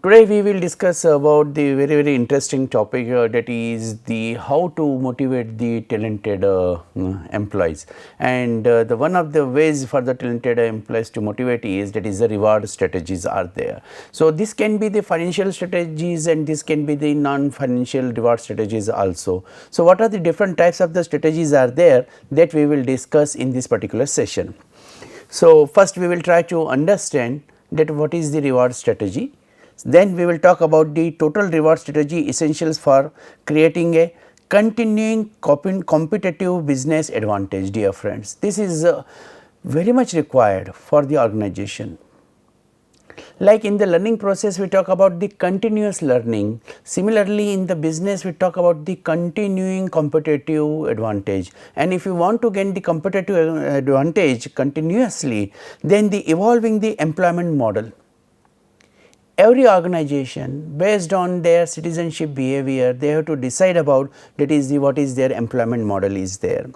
Today we will discuss about the very interesting topic that is the how to motivate the talented employees, and the one of the ways for the talented employees to motivate is that is the reward strategies are there. So, this can be the financial strategies and this can be the non-financial reward strategies also. So, what are the different types of the strategies are there that we will discuss in this particular session. So, first we will try to understand that what is the reward strategy. Then we will talk about the total reward strategy essentials for creating a continuing competitive business advantage, dear friends. This is very much required for the organization. Like in the learning process, we talk about the continuous learning. Similarly, in the business, we talk about the continuing competitive advantage. And if you want to gain the competitive advantage continuously, then the evolving the employment model. Every organization, based on their citizenship behavior, they have to decide about that is the what is their employment model is there.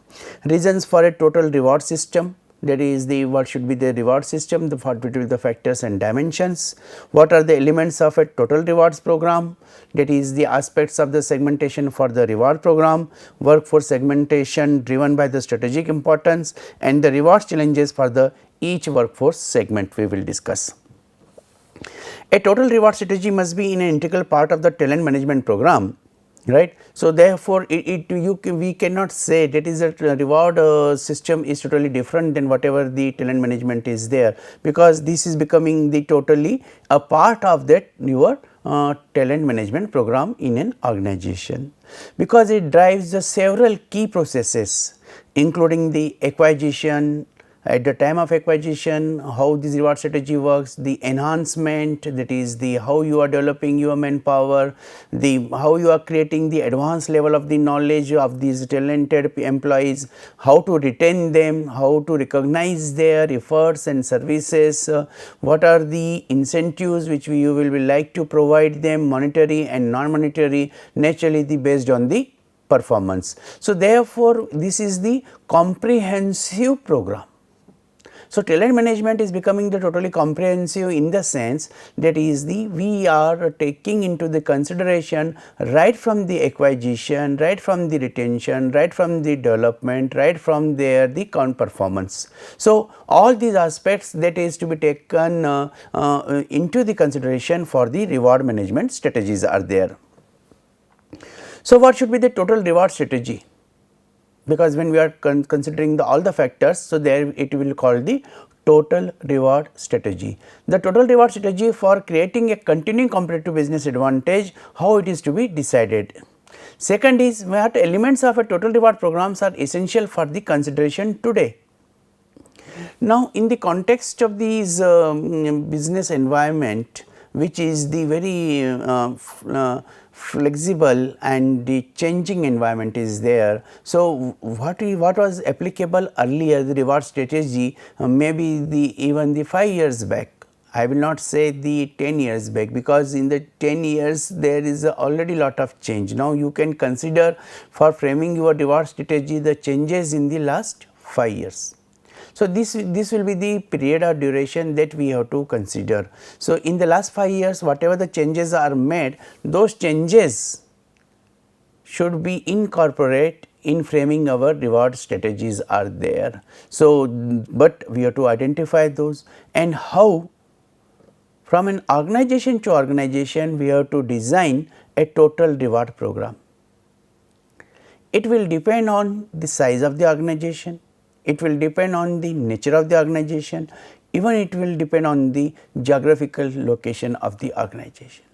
Reasons for a total reward system, that is the what should be the reward system, the what will be the factors and dimensions. What are the elements of a total rewards program, that is the aspects of the segmentation for the reward program, workforce segmentation driven by the strategic importance, and the reward challenges for the each workforce segment we will discuss. A total reward strategy must be an integral part of the talent management program, right. So, therefore, we cannot say that is a reward system is totally different than whatever the talent management is there, because this is becoming the totally a part of that your talent management program in an organization, because it drives the several key processes including the acquisition, at the time of acquisition, how this reward strategy works, the enhancement, that is the how you are developing your manpower, the how you are creating the advanced level of the knowledge of these talented employees, how to retain them, how to recognize their efforts and services, what are the incentives which you will be like to provide them, monetary and non-monetary, naturally based on the performance. So, therefore, this is the comprehensive program. So, talent management is becoming the totally comprehensive in the sense that is the we are taking into the consideration right from the acquisition, right from the retention, right from the development, right from there the performance. So, all these aspects that is to be taken into the consideration for the reward management strategies are there. So, what should be the total reward strategy? Because when we are considering all the factors, so there it will call the total reward strategy. The total reward strategy for creating a continuing competitive business advantage, how it is to be decided. Second is what elements of a total reward programs are essential for the consideration today. Now, in the context of these business environment, which is the very flexible and the changing environment is there. So, what was applicable earlier, the reward strategy maybe even the 5 years back, I will not say the 10 years back, because in the 10 years there is already lot of change. Now, you can consider for framing your reward strategy the changes in the last 5 years. So, this will be the period or duration that we have to consider. So, in the last 5 years whatever the changes are made, those changes should be incorporate in framing our reward strategies are there. So, but we have to identify those, and how from an organization to organization we have to design a total reward program. It will depend on the size of the organization, it will depend on the nature of the organization, even it will depend on the geographical location of the organization.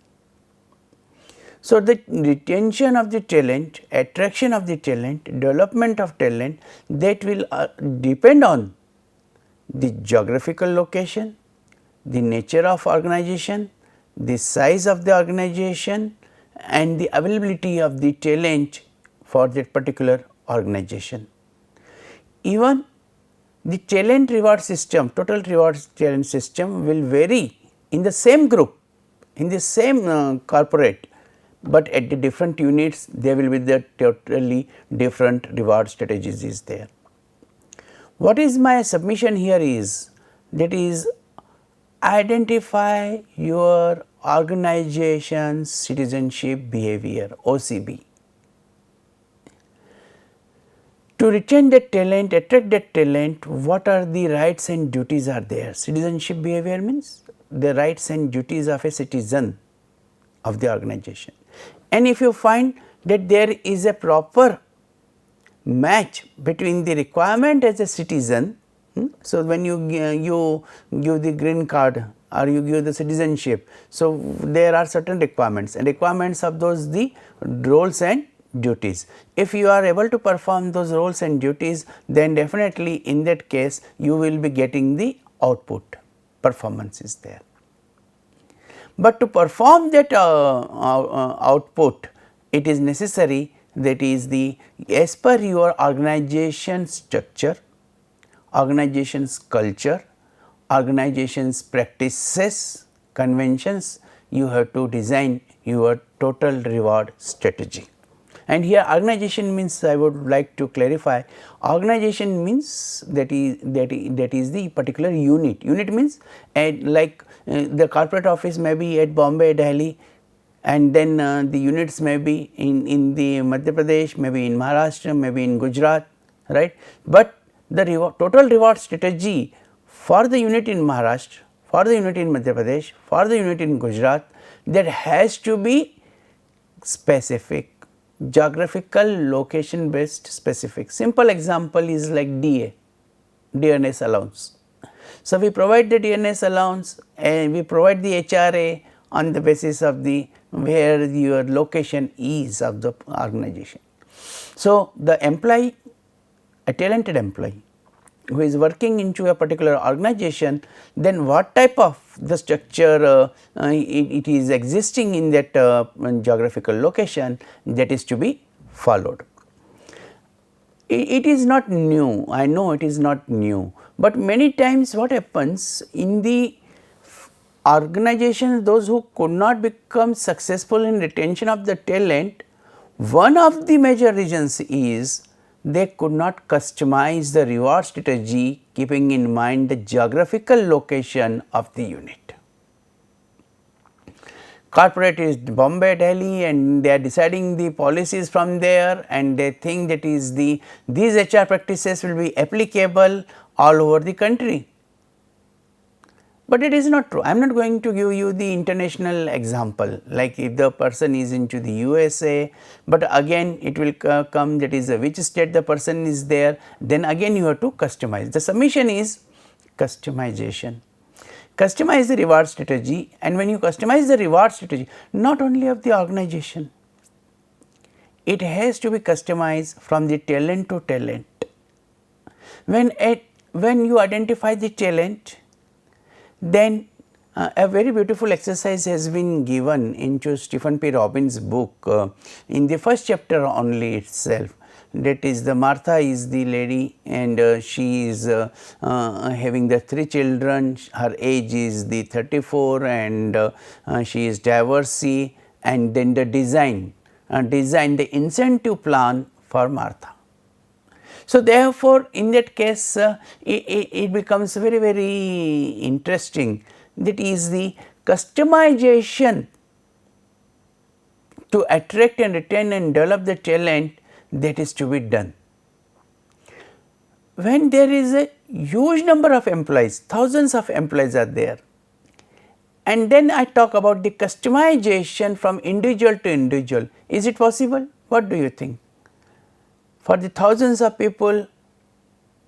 So, the retention of the talent, attraction of the talent, development of talent, that will depend on the geographical location, the nature of organization, the size of the organization, and the availability of the talent for that particular organization. Even the talent reward system, total reward talent system will vary in the same group, in the same corporate, but at the different units there will be the totally different reward strategies is there. What is my submission here is, that is identify your organization citizenship behavior, OCB. To retain that talent, attract that talent, what are the rights and duties are there? Citizenship behavior means the rights and duties of a citizen of the organization. And if you find that there is a proper match between the requirement as a citizen, so when you give the green card or you give the citizenship, so there are certain requirements, and requirements of those the roles and duties. If you are able to perform those roles and duties, then definitely in that case you will be getting the output, performance is there. But to perform that output, it is necessary, that is the as per your organization structure, organization's culture, organization's practices, conventions, you have to design your total reward strategy. And here organization means, I would like to clarify, organization means that is the particular unit. Unit means like the corporate office may be at Bombay, Delhi, and then the units may be in the Madhya Pradesh, maybe in Maharashtra, maybe in Gujarat, right. But the total reward strategy for the unit in Maharashtra, for the unit in Madhya Pradesh, for the unit in Gujarat, that has to be specific, geographical location based specific. Simple example is like DA, DNS allowance. So, we provide the DNS allowance and we provide the HRA on the basis of the where your location is of the organization. So, the employee, a talented employee who is working into a particular organization, then what type of the structure it is existing in that geographical location, that is to be followed. It is not new, I know it is not new, but many times what happens in the organizations, those who could not become successful in retention of the talent, one of the major reasons is they could not customize the reward strategy keeping in mind the geographical location of the unit. Corporate is Bombay, Delhi, and they are deciding the policies from there, and they think that is these HR practices will be applicable all over the country. But it is not true. I am not going to give you the international example, like if the person is into the USA, but again it will come, that is which state the person is there, then again you have to customize. The submission is customization. Customize the reward strategy, and when you customize the reward strategy, not only of the organization, it has to be customized from the talent to talent. When you identify the talent, then a very beautiful exercise has been given into Stephen P. Robbins' book in the first chapter only itself. That is, the Martha is the lady, and she is having the 3 children, her age is the 34, and she is divorcee, and then the design the incentive plan for Martha. So, therefore, in that case it becomes very interesting, that is the customization to attract and retain and develop the talent that is to be done. When there is a huge number of employees, thousands of employees are there, and then I talk about the customization from individual to individual, is it possible? What do you think? For the thousands of people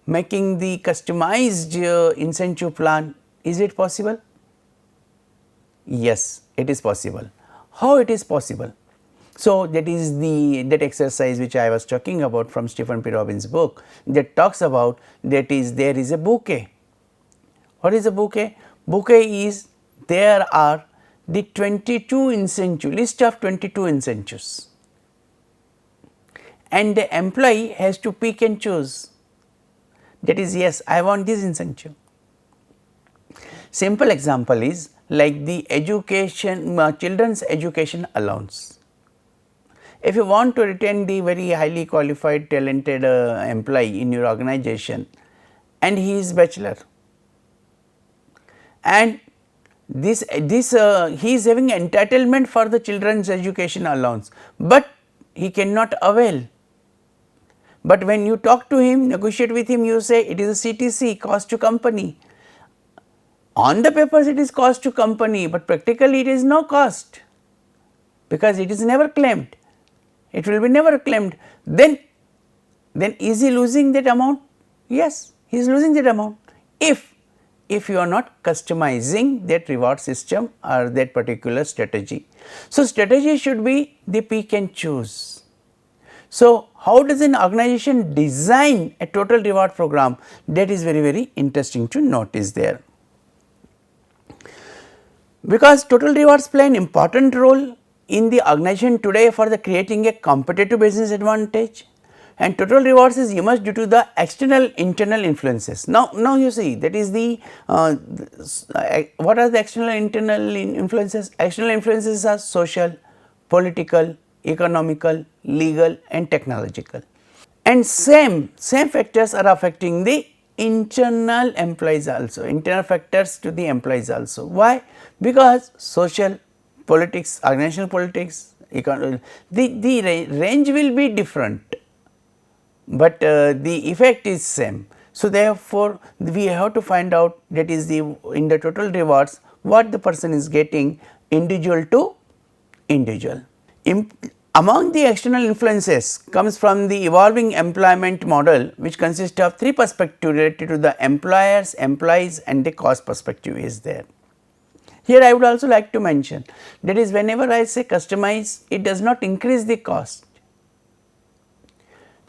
making the customized incentive plan, is it possible? Yes, it is possible. How it is possible? So, that is that exercise which I was talking about from Stephen P. Robbins' book, that talks about, that is there is a bouquet. What is a bouquet? Bouquet is, there are the 22 incentive, list of 22 incentives, and the employee has to pick and choose, that is, yes, I want this incentive. Simple example is like the education, children's education allowance. If you want to retain the very highly qualified talented employee in your organization, and he is bachelor, and he is having entitlement for the children's education allowance, but he cannot avail. But when you talk to him, negotiate with him, you say it is a CTC, cost to company. On the papers it is cost to company, but practically it is no cost, because it is never claimed. It will be never claimed. Then is he losing that amount? Yes, he is losing that amount. If you are not customizing that reward system or that particular strategy. So, strategy should be the pick and choose. So, how does an organization design a total reward program? That is very interesting to notice there. Because total rewards play an important role in the organization today for the creating a competitive business advantage, and total rewards is emerged due to the external internal influences. Now you see, that is the what are the external internal influences? External influences are social, political, economical, legal and technological, and same factors are affecting the internal employees also, internal factors to the employees also. Why? Because social, politics, organizational politics, the range will be different, but the effect is same. So, therefore, we have to find out, that is the in the total rewards, what the person is getting individual to individual. Among the external influences comes from the evolving employment model, which consists of three perspectives related to the employers, employees and the cost perspective is there. Here I would also like to mention, that is, whenever I say customize, it does not increase the cost.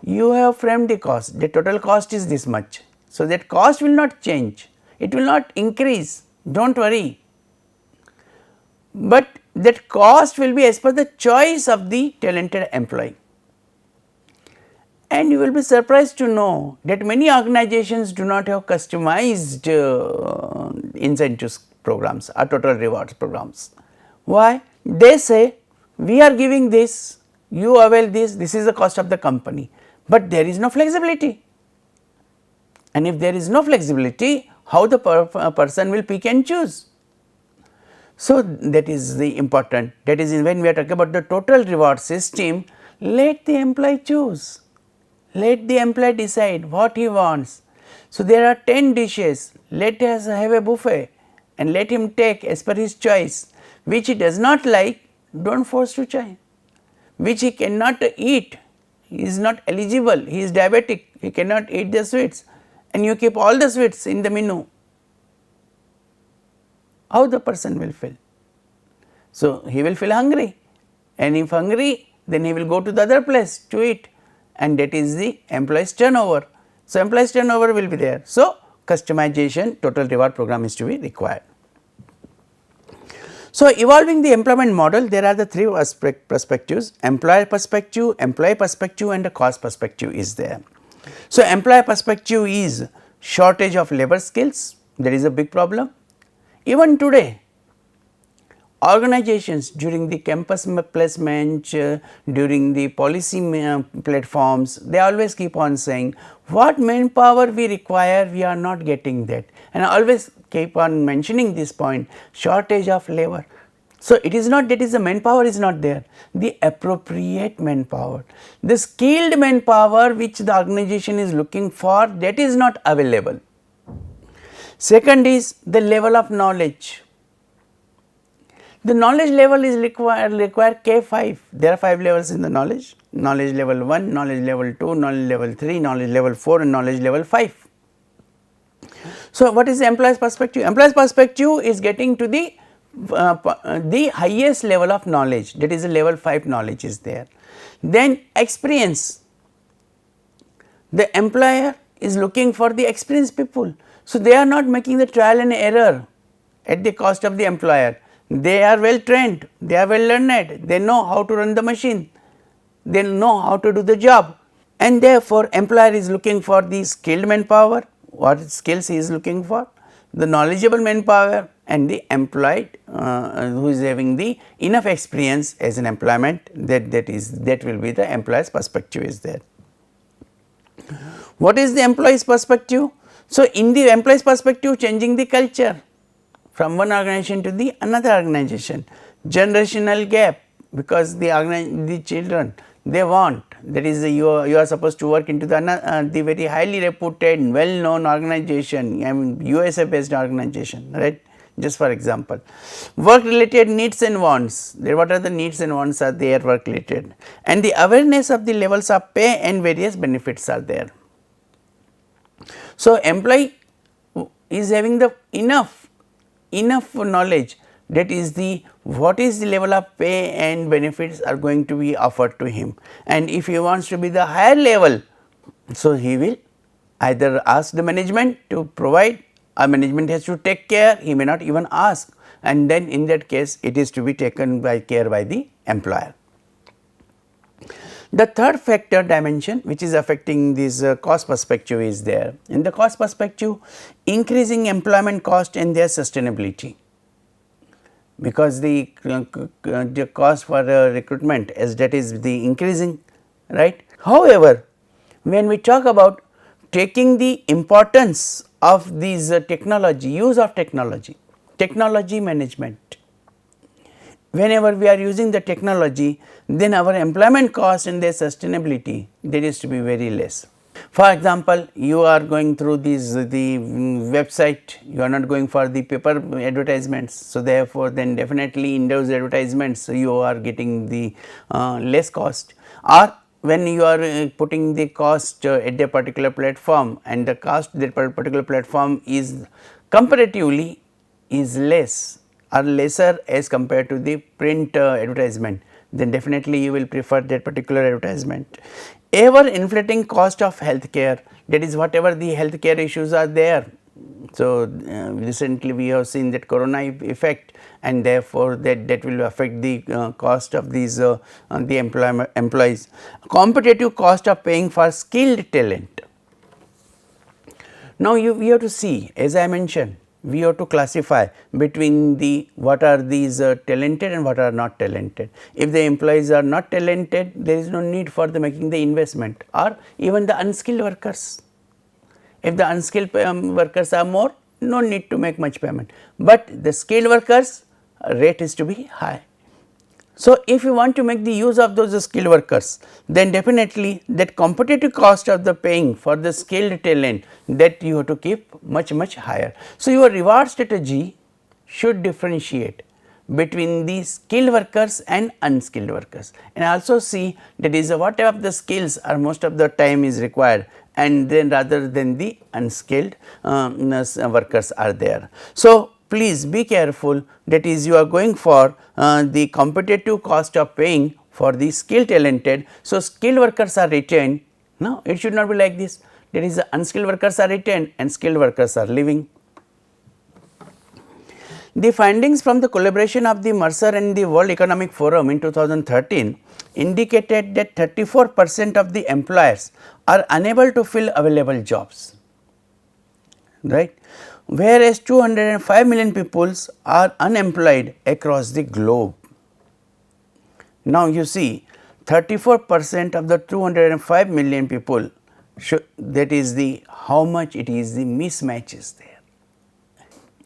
You have framed the cost, the total cost is this much. So, that cost will not change, it will not increase, do not worry, but that cost will be as per the choice of the talented employee. And you will be surprised to know that many organizations do not have customized incentives programs or total rewards programs. Why? They say we are giving this, you avail this, this is the cost of the company, but there is no flexibility. And if there is no flexibility, how the person will pick and choose? So, that is the important, that is when we are talking about the total reward system, let the employee choose, let the employee decide what he wants. So, there are 10 dishes, let us have a buffet and let him take as per his choice, which he does not like, do not force to try, which he cannot eat, he is not eligible, he is diabetic, he cannot eat the sweets, and you keep all the sweets in the menu. How the person will feel? So, he will feel hungry, and if hungry, then he will go to the other place to eat, and that is the employees turnover. So, employees turnover will be there. So, customization total reward program is to be required. So, evolving the employment model, there are the three perspectives: employer perspective, employee perspective and the cost perspective is there. So, employer perspective is shortage of labor skills, that is a big problem. Even today, organizations during the campus placement, during the policy platforms, they always keep on saying what manpower we require, we are not getting that, and I always keep on mentioning this point, shortage of labor. So, it is not that is the manpower is not there, the appropriate manpower, the skilled manpower which the organization is looking for, that is not available. Second is the level of knowledge. The knowledge level is require K5. There are 5 levels in the knowledge: knowledge level 1, knowledge level 2, knowledge level 3, knowledge level 4 and knowledge level 5. So, what is the employee's perspective? Employee's perspective is getting to the highest level of knowledge, that is the level 5 knowledge is there. Then experience, the employer is looking for the experienced people. So, they are not making the trial and error at the cost of the employer. They are well trained, they are well learned, they know how to run the machine, they know how to do the job, and therefore, employer is looking for the skilled manpower. What skills he is looking for? The knowledgeable manpower and the employed who is having the enough experience as an employment, that will be the employer's perspective is there. What is the employee's perspective? So, in the employee's perspective, changing the culture. from one organization to the another organization. Generational gap, because the children they want, that is you are supposed to work into the very highly reputed well known organization, I mean USA based organization, right, just for example. Work related needs and wants, what are the needs and wants are there work related, and the awareness of the levels of pay and various benefits are there. So, employee is having the enough knowledge, that is the what is the level of pay and benefits are going to be offered to him, and if he wants to be the higher level, so he will either ask the management to provide, or management has to take care, he may not even ask, and then in that case it is to be taken by care by the employer. The third factor dimension which is affecting this cost perspective is there. In the cost perspective, increasing employment cost and their sustainability, because the cost for recruitment as that is the increasing, right. However, when we talk about taking the importance of these technology, use of technology, technology management, whenever we are using the technology, then our employment cost and their sustainability, there is to be very less. For example, you are going through the website, you are not going for the paper advertisements. So, therefore, then definitely in those advertisements you are getting the less cost, or when you are putting the cost at a particular platform and the cost that particular platform is comparatively is less or lesser as compared to the print advertisement, then definitely you will prefer that particular advertisement. Ever inflating cost of healthcare, that is whatever the healthcare issues are there. So, recently we have seen that corona effect, and therefore, that will affect the cost of these the employees. Competitive cost of paying for skilled talent. Now, we have to see, as I mentioned, we have to classify between the what are these talented and what are not talented. If the employees are not talented, there is no need for the making the investment, or even the unskilled workers. If the unskilled workers are more, no need to make much payment, but the skilled workers rate is to be high. So, if you want to make the use of those skilled workers, then definitely that competitive cost of the paying for the skilled talent, that you have to keep much higher. So, your reward strategy should differentiate between the skilled workers and unskilled workers, and also see that is whatever the skills are most of the time is required, and then rather than the unskilled workers are there. So, please be careful, that is you are going for the competitive cost of paying for the skilled talented. So, skilled workers are retained. No, it should not be like this, that is the unskilled workers are retained and skilled workers are leaving. The findings from the collaboration of the Mercer and the World Economic Forum in 2013 indicated that 34% of the employers are unable to fill available jobs, right, whereas 205 million people are unemployed across the globe. Now, you see 34% of the 205 million people, that is the how much it is the mismatch is there.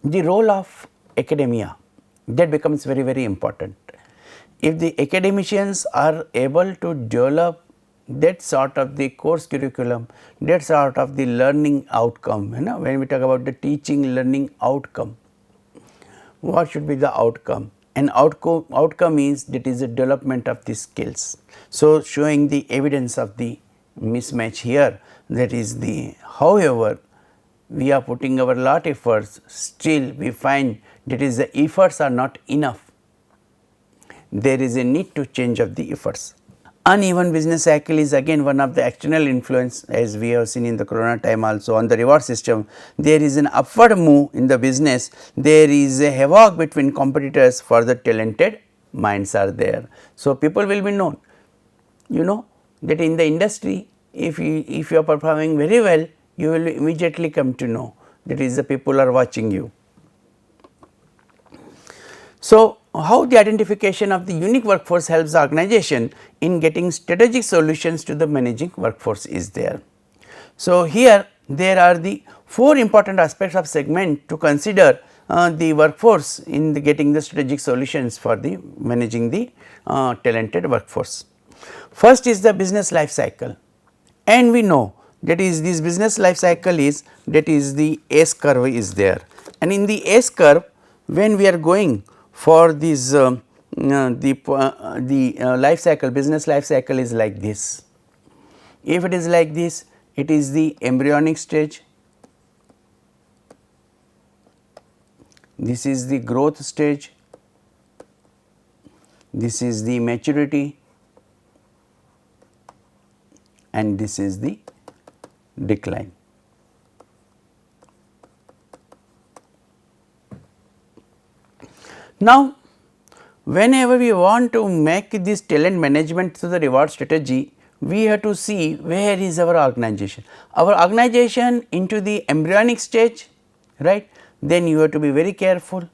The role of academia, that becomes very important. If the academicians are able to develop that sort of the course curriculum, that sort of the learning outcome, when we talk about the teaching learning outcome, what should be the outcome? An outcome is that is the development of the skills. So, showing the evidence of the mismatch here, that is the however, we are putting our lot efforts, still we find that is the efforts are not enough. There is a need to change of the efforts. Uneven business cycle is again one of the external influence, as we have seen in the corona time also on the reward system. There is an upward move in the business, there is a havoc between competitors for the talented minds are there. So, people will be known, that in the industry, if you are performing very well, you will immediately come to know, that is the people are watching you. So, how the identification of the unique workforce helps the organization in getting strategic solutions to the managing workforce is there. So, here there are the 4 important aspects of segment to consider the workforce in the getting the strategic solutions for the managing the talented workforce. First is the business life cycle, and we know that is this business life cycle is, that is the S curve is there, and in the S curve when we are going for this life cycle, business life cycle is like this. If it is like this, it is the embryonic stage, this is the growth stage, this is the maturity, and this is the decline. Now, whenever we want to make this talent management through the reward strategy, we have to see where is our organization. Our organization into the embryonic stage, right? Then you have to be very careful,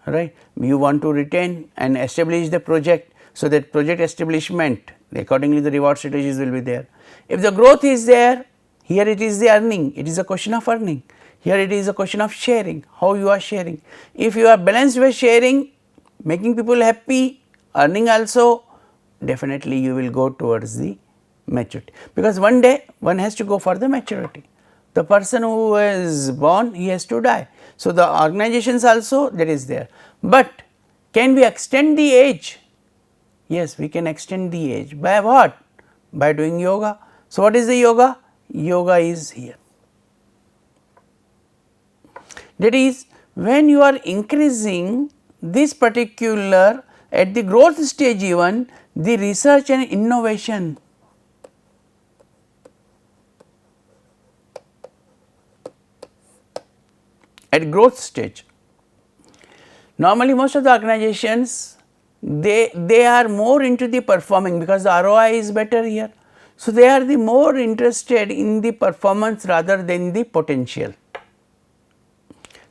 right? You want to retain and establish the project, so that project establishment accordingly the reward strategies will be there. If the growth is there, here it is the earning, it is a question of earning. Here it is a question of sharing, how you are sharing. If you are balanced with sharing, making people happy, earning also, definitely you will go towards the maturity, because one day one has to go for the maturity. The person who is born, he has to die. So, the organizations also that is there, but can we extend the age? Yes, we can extend the age. By what? By doing yoga. So, what is the yoga? Yoga is here. That is, when you are increasing this particular at the growth stage, even the research and innovation, at growth stage. Normally, most of the organizations they are more into the performing, because the ROI is better here. So, they are the more interested in the performance rather than the potential.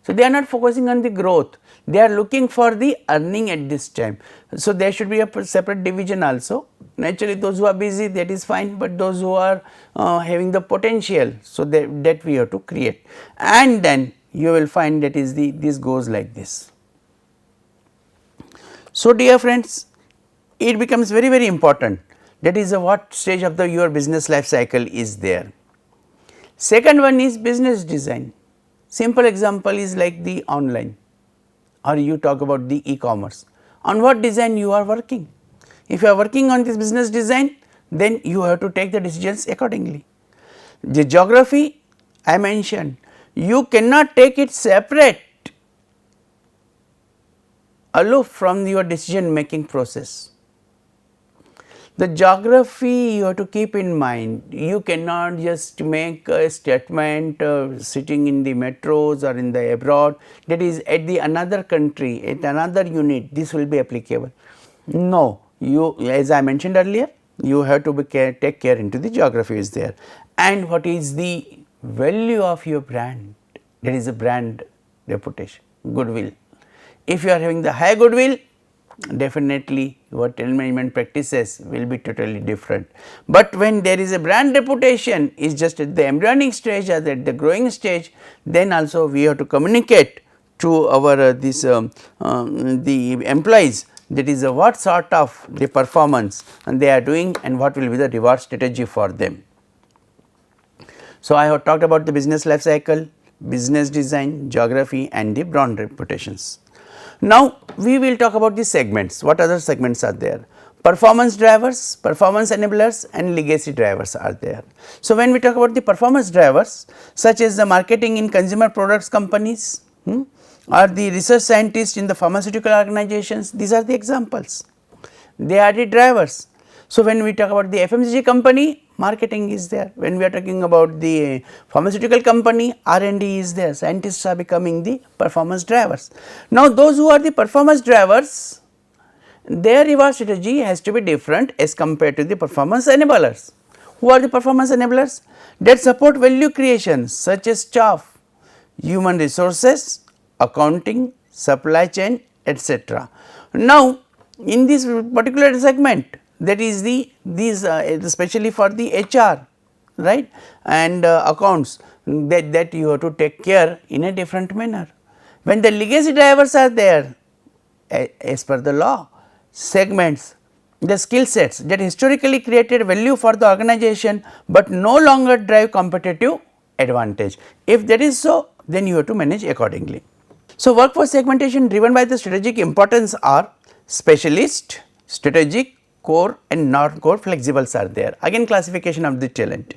So, they are not focusing on the growth, they are looking for the earning at this time. So, there should be a separate division also. Naturally, those who are busy, that is fine, but those who are having the potential, so that we have to create, and then you will find that is the, this goes like this. So, dear friends, it becomes very, very important, that is what stage of the your business life cycle is there. Second one is business design. Simple example is like the online, or you talk about the e-commerce. On what design you are working? If you are working on this business design, then you have to take the decisions accordingly. The geography I mentioned, you cannot take it separate, aloof from your decision making process. The geography you have to keep in mind, you cannot just make a statement sitting in the metros or in the abroad, that is at the another country, at another unit, this will be applicable. No, you, as I mentioned earlier, you have to be take care into the geography is there, and what is the value of your brand, that is a brand reputation, goodwill. If you are having the high goodwill, definitely your talent management practices will be totally different. But when there is a brand reputation is just at the embryonic stage or at the growing stage, then also we have to communicate to our the employees, that is what sort of the performance and they are doing and what will be the reward strategy for them. So, I have talked about the business life cycle, business design, geography and the brand reputations. Now, we will talk about the segments. What other segments are there? Performance drivers, performance enablers and legacy drivers are there. So, when we talk about the performance drivers, such as the marketing in consumer products companies or the research scientists in the pharmaceutical organizations, these are the examples. They are the drivers. So, when we talk about the FMCG company, marketing is there. When we are talking about the pharmaceutical company, R&D is there, scientists are becoming the performance drivers. Now, those who are the performance drivers, their reward strategy has to be different as compared to the performance enablers. Who are the performance enablers? That support value creation such as staff, human resources, accounting, supply chain, etc. Now, in this particular segment, that is the these especially for the HR, right, and accounts, that you have to take care in a different manner. When the legacy drivers are there, as per the law, segments the skill sets that historically created value for the organization, but no longer drive competitive advantage. If that is so, then you have to manage accordingly. So, workforce segmentation driven by the strategic importance are specialist, strategic, core and non-core flexibles are there. Again classification of the talent.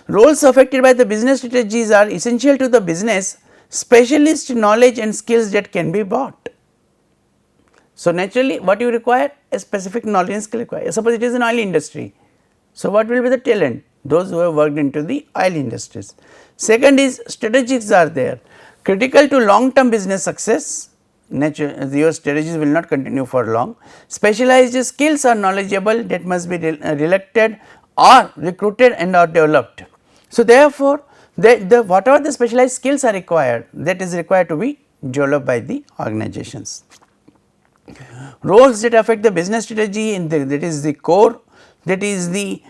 Roles affected by the business strategies are essential to the business, specialist knowledge and skills that can be bought. So, naturally what you require? A specific knowledge and skill required. Suppose it is an oil industry. So, what will be the talent? Those who have worked into the oil industries. Second is strategics are there, critical to long term business success. Your strategies will not continue for long. Specialized skills are knowledgeable that must be reluctant or recruited and are developed. So, therefore, whatever the specialized skills are required, that is required to be developed by the organizations. Roles that affect the business strategy that is the core, that is the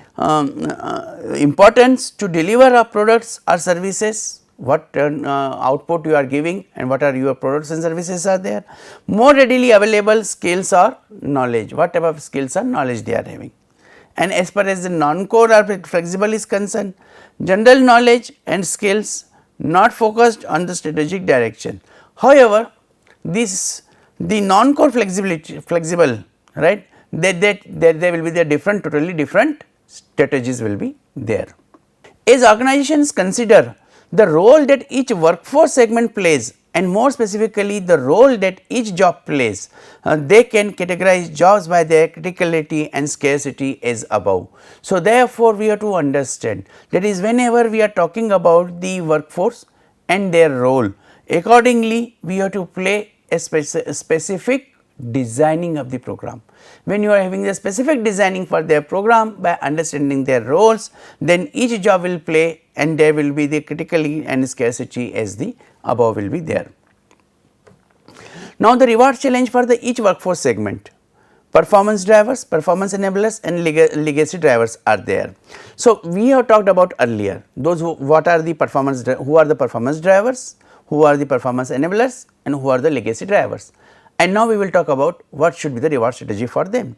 importance to deliver our products or services, what output you are giving and what are your products and services are there. More readily available skills or knowledge, what type of skills or knowledge they are having. And as far as the non-core or flexible is concerned, general knowledge and skills not focused on the strategic direction. However, the non-core flexible, right, there will be the different, totally different strategies will be there. As organizations consider the role that each workforce segment plays and more specifically the role that each job plays, they can categorize jobs by their criticality and scarcity as above. So, therefore, we have to understand that is whenever we are talking about the workforce and their role, accordingly we have to play a specific designing of the program. When you are having a specific designing for their program by understanding their roles, then each job will play and there will be the criticality and scarcity as the above will be there. Now, the reward challenge for the each workforce segment, performance drivers, performance enablers and legacy drivers are there. So, we have talked about earlier those what are the performance, who are the performance drivers, who are the performance enablers and who are the legacy drivers. And now we will talk about what should be the reward strategy for them.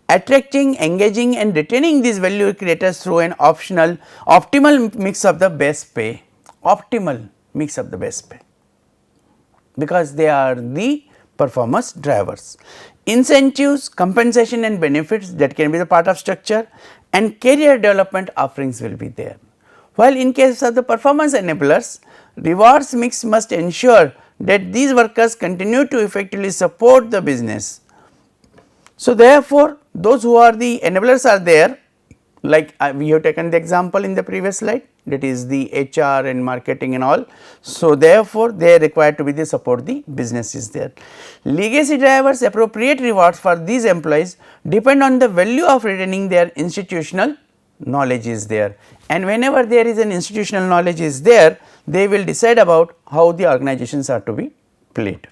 Attracting, engaging and retaining these value creators through an optimal mix of the best pay, optimal mix of the best pay, because they are the performance drivers. Incentives, compensation and benefits that can be the part of structure and career development offerings will be there. While in case of the performance enablers, rewards mix must ensure that these workers continue to effectively support the business. So, therefore, those who are the enablers are there, like we have taken the example in the previous slide, that is the HR and marketing and all. So, therefore, they are required to be the support the business is there. Legacy drivers appropriate rewards for these employees depend on the value of retaining their institutional knowledge is there, and whenever there is an institutional knowledge is there, they will decide about how the organizations are to be played.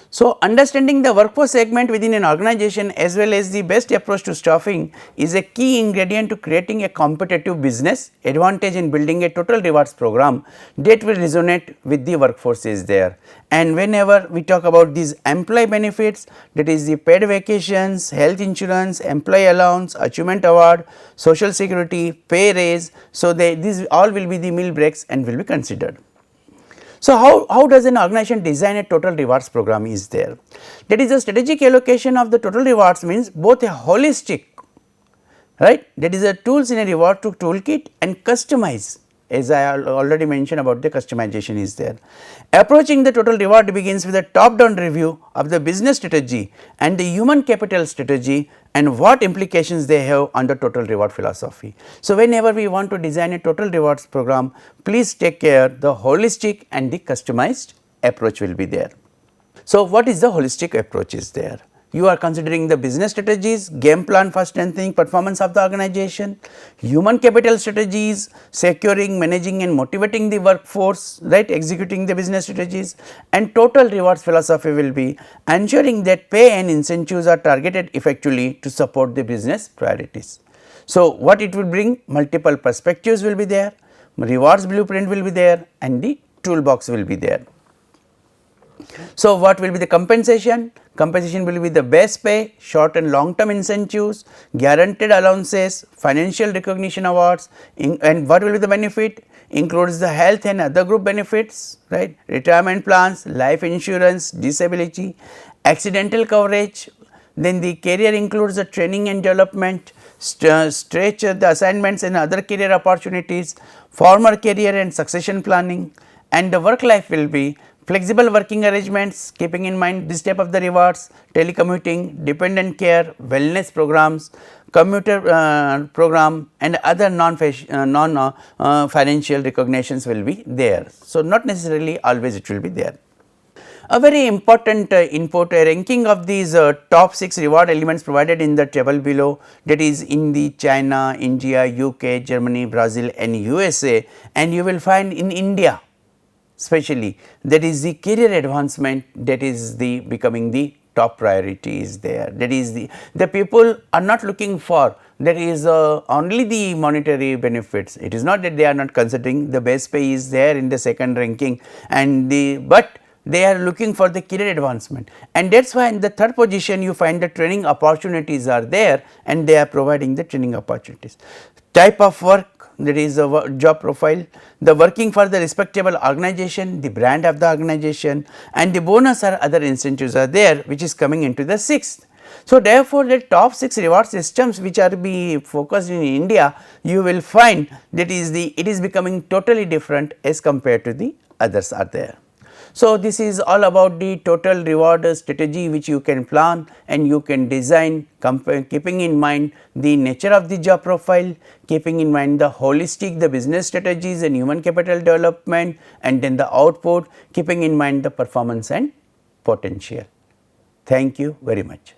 So, understanding the workforce segment within an organization as well as the best approach to staffing is a key ingredient to creating a competitive business advantage in building a total rewards program that will resonate with the workforce is there. And whenever we talk about these employee benefits, that is the paid vacations, health insurance, employee allowance, achievement award, social security, pay raise. So, these all will be the meal breaks and will be considered. So, how does an organization design a total rewards program is there? That is a strategic allocation of the total rewards means both a holistic, right, that is a tools in a reward to toolkit and customize, as I already mentioned about the customization is there. Approaching the total reward begins with a top down review of the business strategy and the human capital strategy and what implications they have on the total reward philosophy. So, whenever we want to design a total rewards program, please take care the holistic and the customized approach will be there. So, what is the holistic approach is there? You are considering the business strategies, game plan for strengthening performance of the organization, human capital strategies, securing, managing and motivating the workforce, right, executing the business strategies, and total rewards philosophy will be ensuring that pay and incentives are targeted effectively to support the business priorities. So, what it will bring? Multiple perspectives will be there, rewards blueprint will be there and the toolbox will be there. So, what will be the compensation? Compensation will be the base pay, short and long term incentives, guaranteed allowances, financial recognition awards, and what will be the benefit? Includes the health and other group benefits, right, retirement plans, life insurance, disability, accidental coverage. Then the career includes the training and development, stretch the assignments and other career opportunities, former career and succession planning, and the work life will be flexible working arrangements, keeping in mind this type of the rewards, telecommuting, dependent care, wellness programs, commuter program, and other financial recognitions will be there. So, not necessarily always it will be there. A very important input, a ranking of these top 6 reward elements provided in the table below, that is in the China, India, UK, Germany, Brazil and USA, and you will find in India especially that is the career advancement, that is the becoming the top priority is there. That is the people are not looking for, that is only the monetary benefits. It is not that they are not considering, the base pay is there in the second ranking, and but they are looking for the career advancement, and that is why in the third position you find the training opportunities are there, and they are providing the training opportunities. Type of work, that is a job profile, the working for the respectable organization, the brand of the organization, and the bonus or other incentives are there, which is coming into the sixth. So, therefore, the top 6 reward systems which are be focused in India, you will find that is it is becoming totally different as compared to the others are there. So, this is all about the total reward strategy which you can plan and you can design, keeping in mind the nature of the job profile, keeping in mind the holistic, the business strategies and human capital development, and then the output, keeping in mind the performance and potential. Thank you very much.